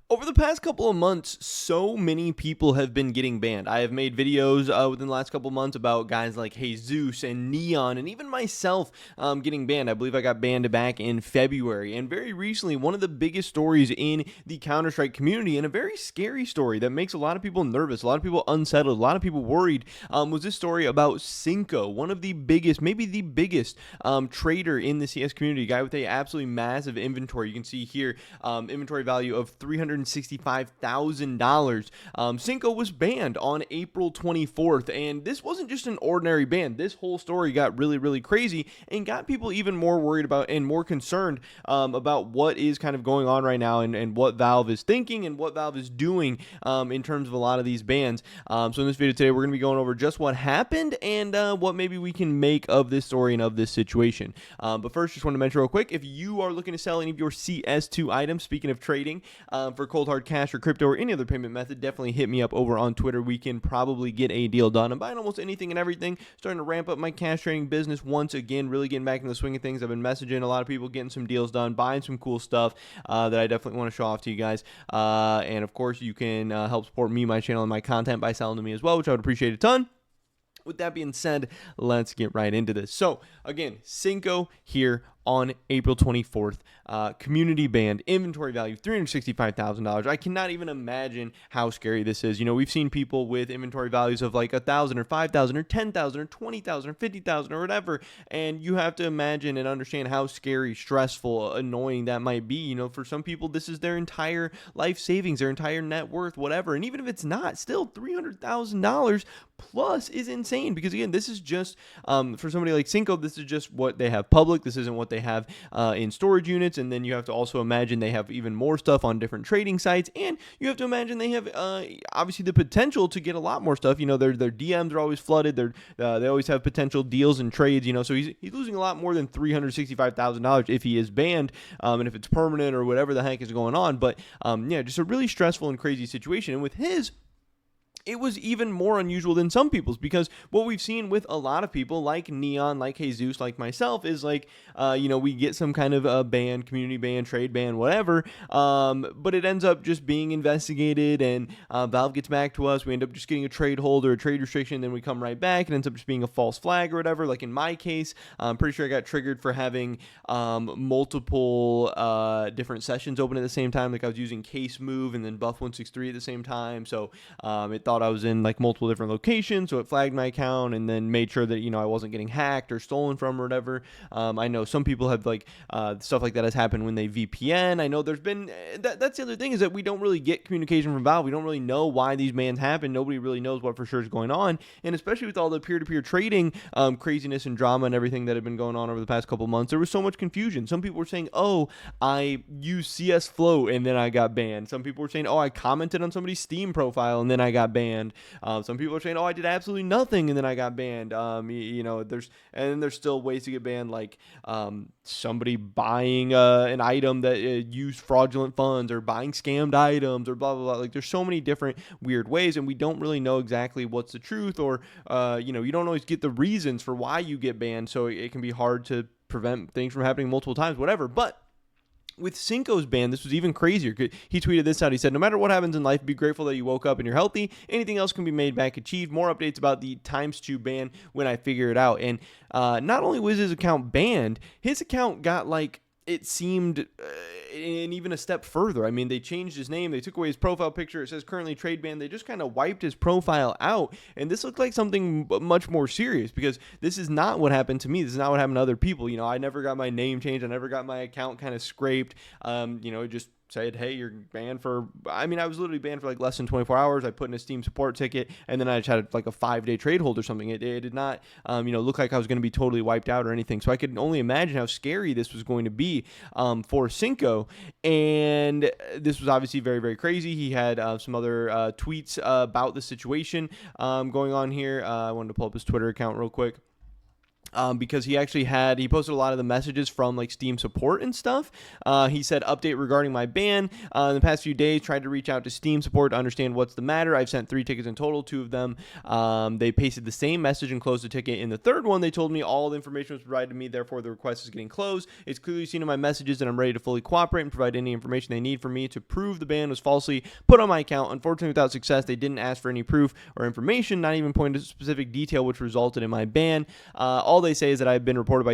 Over the past couple of months, so many people have been getting banned. I have made videos within the last couple of months about guys like Jesus and Neon, and even myself getting banned. I believe I got banned back in February. And very recently, one of the biggest stories in the Counter-Strike community, and a very scary story that makes a lot of people nervous, a lot of people unsettled, a lot of people worried, was this story about Cinco, one of the biggest, maybe the biggest trader in the CS community, a guy with a absolutely massive inventory. You can see here, inventory value of $365,000. Cinco was banned on April 24th, and this wasn't just an ordinary ban. This whole story got really, really crazy and got people even more worried about and more concerned about what is kind of going on right now, and what Valve is thinking and what Valve is doing in terms of a lot of these bans. So in this video today, we're going to be going over just what happened and what maybe we can make of this story and of this situation. But first, just want to mention real quick, if you are looking to sell any of your CS2 items, speaking of trading, for cold hard cash or crypto or any other payment method, definitely hit me up over on Twitter. We can probably get a deal done. I'm buying almost anything and everything, starting to ramp up my cash trading business once again, really getting back in the swing of things. I've been messaging a lot of people, getting some deals done, buying some cool stuff that I definitely want to show off to you guys. And of course, you can help support me, my channel, and my content by selling to me as well, which I would appreciate a ton. With that being said, let's get right into this. So again, Cinco here on April 24th, community banned, inventory value $365,000. I cannot even imagine how scary this is. You know, we've seen people with inventory values of like 1,000 or 5,000 or 10,000 or 20,000 or 50,000 or whatever, and you have to imagine and understand how scary, stressful, annoying that might be. You know, for some people, this is their entire life savings, their entire net worth, whatever. And even if it's not, still $300,000 plus is insane, because again, this is just for somebody like Cinco, this is just what they have public. This isn't what they have in storage units. And then you have to also imagine they have even more stuff on different trading sites, and you have to imagine they have obviously the potential to get a lot more stuff. You know, their DMs are always flooded. They always have potential deals and trades. You know, so he's losing a lot more than $365,000 if he is banned, and if it's permanent or whatever the heck is going on. But yeah, just a really stressful and crazy situation. And with his, it was even more unusual than some people's, because what we've seen with a lot of people like Neon, like Jesus, like myself, is like, you know, we get some kind of a ban, community ban, trade ban, whatever, but it ends up just being investigated, and Valve gets back to us. We end up just getting a trade hold or a trade restriction, then we come right back. It ends up just being a false flag or whatever. Like in my case, I'm pretty sure I got triggered for having multiple different sessions open at the same time. Like I was using case move and then buff 163 at the same time, so it thought I was in like multiple different locations, so it flagged my account and then made sure that, you know, I wasn't getting hacked or stolen from or whatever. I know some people have like stuff like that has happened when they VPN. I know there's been that's the other thing, is that we don't really get communication from Valve. We don't really know why these bans happen. Nobody really knows what for sure is going on, and especially with all the peer-to-peer trading craziness and drama and everything that had been going on over the past couple months, there was so much confusion. Some people were saying, oh, I used CS Float and then I got banned. Some people were saying, oh, I commented on somebody's Steam profile and then I got banned. Some people are saying, oh, I did absolutely nothing and then I got banned. You know, there's still ways to get banned, like somebody buying an item that used fraudulent funds, or buying scammed items, or blah, blah, blah. Like there's so many different weird ways, and we don't really know exactly what's the truth, or, you know, you don't always get the reasons for why you get banned. So it can be hard to prevent things from happening multiple times, whatever. But with Cinco's ban, this was even crazier. He tweeted this out. He said, no matter what happens in life, be grateful that you woke up and you're healthy. Anything else can be made back achieved. More updates about the ×2 ban when I figure it out. And not only was his account banned, his account got, like, it seemed and even a step further. I mean, they changed his name. They took away his profile picture. It says currently trade ban. They just kind of wiped his profile out. And this looked like something much more serious, because this is not what happened to me. This is not what happened to other people. You know, I never got my name changed. I never got my account kind of scraped. You know, just said, hey, you're banned for, I mean, I was literally banned for like less than 24 hours. I put in a Steam support ticket, and then I just had like a 5-day trade hold or something. It did not, you know, look like I was going to be totally wiped out or anything. So I could only imagine how scary this was going to be for Cinco. And this was obviously very, very crazy. He had some other tweets about the situation going on here. I wanted to pull up his Twitter account real quick. because he posted a lot of the messages from like Steam support and stuff. He said, update regarding my ban. In the past few days, tried to reach out to Steam support to understand what's the matter. I've sent 3 tickets in total. 2 of them, they pasted the same message and closed the ticket. In the third one, they told me all the information was provided to me, therefore the request is getting closed. It's clearly seen in my messages that I'm ready to fully cooperate and provide any information they need from me to prove the ban was falsely put on my account. Unfortunately, without success, they didn't ask for any proof or information, not even point to specific detail, which resulted in my ban. All they say is that I've been reported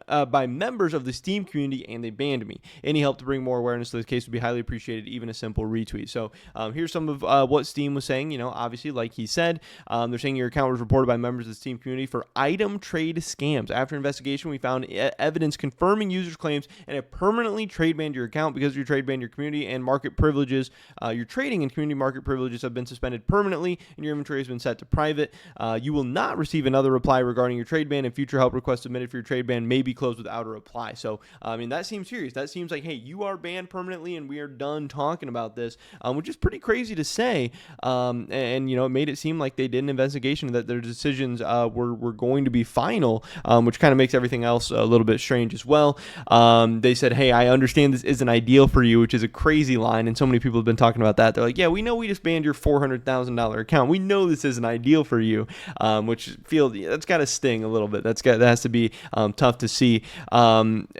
by members of the Steam community, and they banned me. Any help to bring more awareness to this case would be highly appreciated, even a simple retweet. So here's some of what Steam was saying. Obviously, like he said, they're saying your account was reported by members of the Steam community for item trade scams. After investigation, we found evidence confirming users' claims and have permanently trade banned your account because your trade banned your community and market privileges. Your trading and community market privileges have been suspended permanently, and your inventory has been set to private. You will not receive another reply regarding your trade ban, and future help requests submitted for your trade ban may be closed without a reply. So, that seems serious. That seems like, hey, you are banned permanently, and we are done talking about this, which is pretty crazy to say. It made it seem like they did an investigation, that their decisions were going to be final, which kind of makes everything else a little bit strange as well. They said, hey, I understand this isn't ideal for you, which is a crazy line, and so many people have been talking about that. They're like, yeah, we know we just banned your $400,000 account. We know this isn't ideal for you, which that's got to sting a little bit. That has to be tough to see.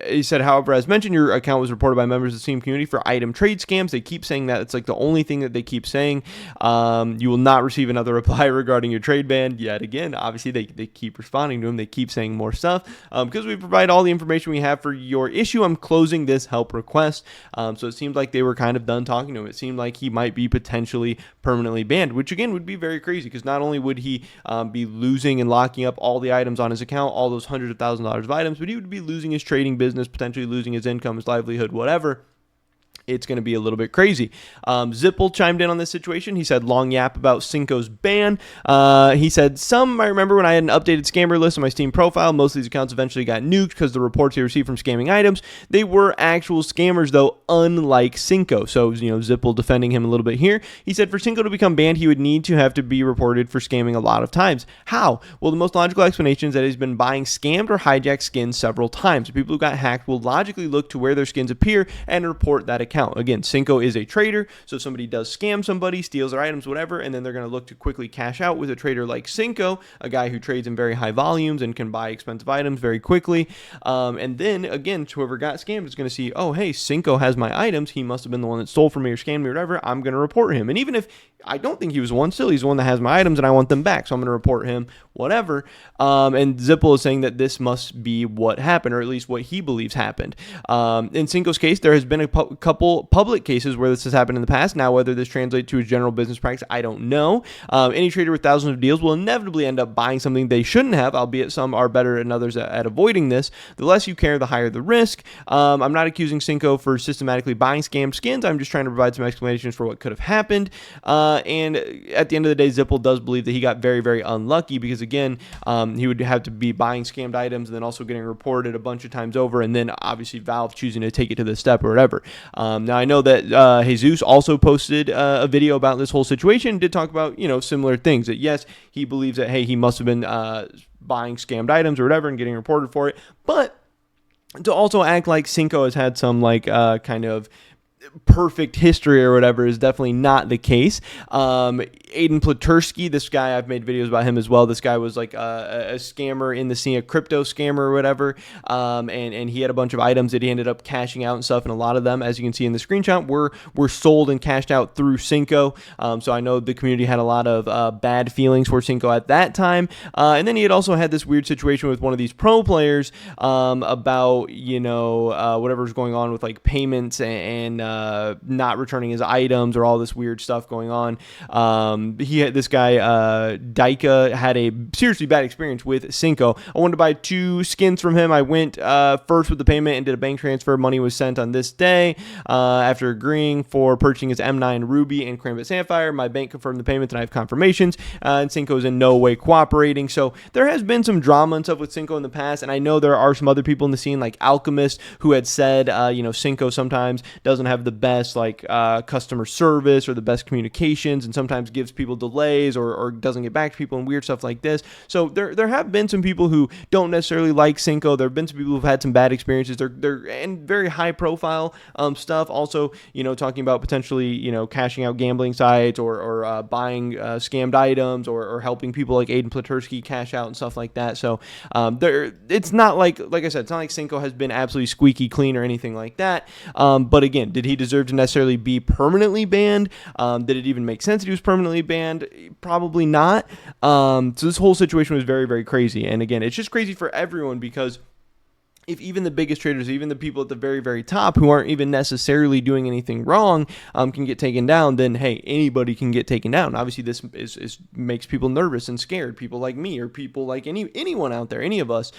He said, however, as mentioned, your account was reported by members of the Steam community for item trade scams. They keep saying that. It's like the only thing that they keep saying. You will not receive another reply regarding your trade ban. Yet again, obviously they keep responding to him. They keep saying more stuff. Because we provide all the information we have for your issue, I'm closing this help request. So it seemed like they were kind of done talking to him. It seemed like he might be potentially permanently banned, which again would be very crazy, because not only would he be losing and locking up all the items on his account, all those hundreds of thousands of dollars of items, but he would be losing his trading business, potentially losing his income, his livelihood, whatever. It's going to be a little bit crazy. Zipple chimed in on this situation. He said, long yap about Cinco's ban. He said, I remember when I had an updated scammer list on my Steam profile. Most of these accounts eventually got nuked because the reports they received from scamming items. They were actual scammers, though, unlike Cinco. So, Zipple defending him a little bit here. He said, for Cinco to become banned, he would need to have to be reported for scamming a lot of times. How? Well, the most logical explanation is that he's been buying scammed or hijacked skins several times. The people who got hacked will logically look to where their skins appear and report that account. Again, Cinco is a trader, so if somebody does scam somebody, steals their items, whatever, and then they're going to look to quickly cash out with a trader like Cinco, a guy who trades in very high volumes and can buy expensive items very quickly. And then, again, whoever got scammed is going to see, oh, hey, Cinco has my items. He must have been the one that stole from me or scammed me or whatever. I'm going to report him. And even if I don't think he was one, still he's the one that has my items and I want them back, so I'm going to report him, whatever. And Zipple is saying that this must be what happened, or at least what he believes happened. In Cinco's case, there has been a couple public cases where this has happened in the past. Now, whether this translates to a general business practice, I don't know. Any trader with thousands of deals will inevitably end up buying something they shouldn't have, albeit some are better than others at avoiding this. The less you care, the higher the risk. I'm not accusing Cinco for systematically buying scammed skins. I'm just trying to provide some explanations for what could have happened. And at the end of the day, Zipple does believe that he got very, very unlucky, because, again, he would have to be buying scammed items and then also getting reported a bunch of times over, and then obviously Valve choosing to take it to this step or whatever. Now, I know that Jesus also posted a video about this whole situation, did talk about, similar things, that yes, he believes that, hey, he must have been buying scammed items or whatever and getting reported for it, but to also act like Cinco has had some kind of perfect history or whatever is definitely not the case. Aiden Platursky, this guy, I've made videos about him as well. This guy was like a scammer in the scene, a crypto scammer or whatever, and he had a bunch of items that he ended up cashing out and stuff, and a lot of them, as you can see in the screenshot, were sold and cashed out through Cinco. So I know the community had a lot of bad feelings for Cinco at that time, and then he had also had this weird situation with one of these pro players about whatever was going on with like payments and not returning his items, or all this weird stuff going on. This guy Daika had a seriously bad experience with Cinco. I wanted to buy 2 skins from him. I went first with the payment and did a bank transfer. Money was sent on this day. After agreeing for purchasing his M9 Ruby and Cranbit Sapphire, my bank confirmed the payments and I have confirmations, and Cinco is in no way cooperating. So there has been some drama and stuff with Cinco in the past, and I know there are some other people in the scene like Alchemist who had said Cinco sometimes doesn't have the best customer service or the best communications, and sometimes gives people delays or doesn't get back to people and weird stuff like this. So there have been some people who don't necessarily like Cinco. There have been some people who've had some bad experiences. They're and very high profile stuff. Also, talking about potentially, cashing out gambling sites or buying scammed items or helping people like Aiden Platursky cash out and stuff like that. So it's not like I said, it's not like Cinco has been absolutely squeaky clean or anything like that. But again, did he deserve to necessarily be permanently banned? Did it even make sense that he was permanently banned? Probably not. So this whole situation was very, very crazy. And again, it's just crazy for everyone because if even the biggest traders, even the people at the very, very top who aren't even necessarily doing anything wrong can get taken down, then, hey, anybody can get taken down. Obviously, this is makes people nervous and scared, people like me or people like anyone out there, any of us,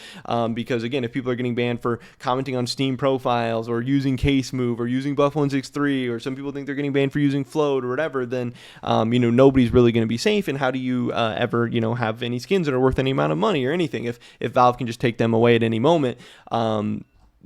because, again, if people are getting banned for commenting on Steam profiles or using Case Move or using Buff163, or some people think they're getting banned for using Float or whatever, then, nobody's really going to be safe. And how do you ever, have any skins that are worth any amount of money or anything if Valve can just take them away at any moment?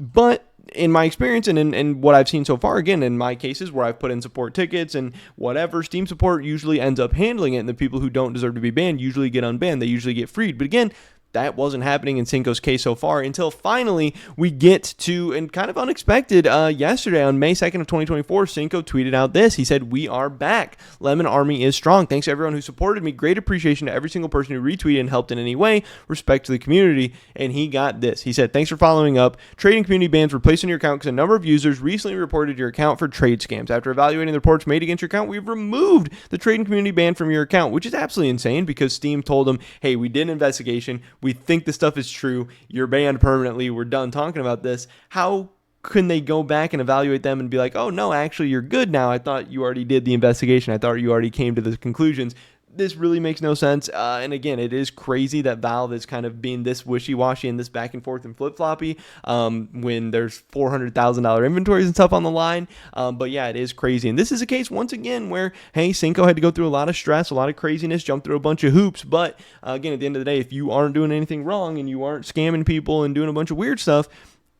But in my experience and in what I've seen so far, again, in my cases where I've put in support tickets and whatever, Steam support usually ends up handling it, and the people who don't deserve to be banned usually get unbanned. They usually get freed. But again, that wasn't happening in Cinco's case so far until finally we get to, and kind of unexpected, yesterday on May 2nd of 2024, Cinco tweeted out this. He said, "We are back. Lemon Army is strong. Thanks to everyone who supported me. Great appreciation to every single person who retweeted and helped in any way. Respect to the community." And he got this. He said, "Thanks for following up. Trading community bans were placed on your account because a number of users recently reported your account for trade scams. After evaluating the reports made against your account, we've removed the trading community ban from your account," which is absolutely insane because Steam told them, "Hey, we did an investigation. We think this stuff is true. You're banned permanently. We're done talking about this." How can they go back and evaluate them and be like, "Oh, no, actually, you're good now. I thought you already did the investigation. I thought you already came to the conclusions." This really makes no sense. And again, it is crazy that Valve is kind of being this wishy-washy and this back and forth and flip-floppy when there's $400,000 inventories and stuff on the line. But yeah, it is crazy. And this is a case, once again, where, hey, Cinco had to go through a lot of stress, a lot of craziness, jump through a bunch of hoops. But again, at the end of the day, if you aren't doing anything wrong and you aren't scamming people and doing a bunch of weird stuff,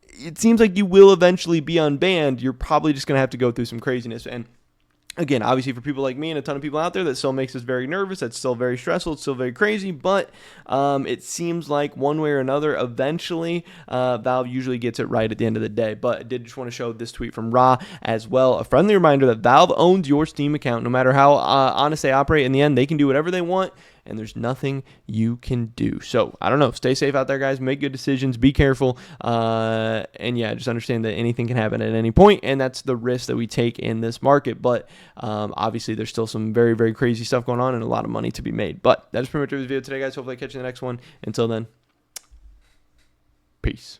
it seems like you will eventually be unbanned. You're probably just going to have to go through some craziness. And again, obviously for people like me and a ton of people out there, that still makes us very nervous. That's still very stressful. It's still very crazy. But it seems like one way or another, eventually, Valve usually gets it right at the end of the day. But I did just want to show this tweet from Ra as well. A friendly reminder that Valve owns your Steam account. No matter how honest they operate, in the end, they can do whatever they want, and there's nothing you can do. So, I don't know. Stay safe out there, guys. Make good decisions. Be careful. And yeah, just understand that anything can happen at any point, and that's the risk that we take in this market. But obviously, there's still some very, very crazy stuff going on and a lot of money to be made. But that is pretty much it for this video today, guys. Hopefully I catch you in the next one. Until then, peace.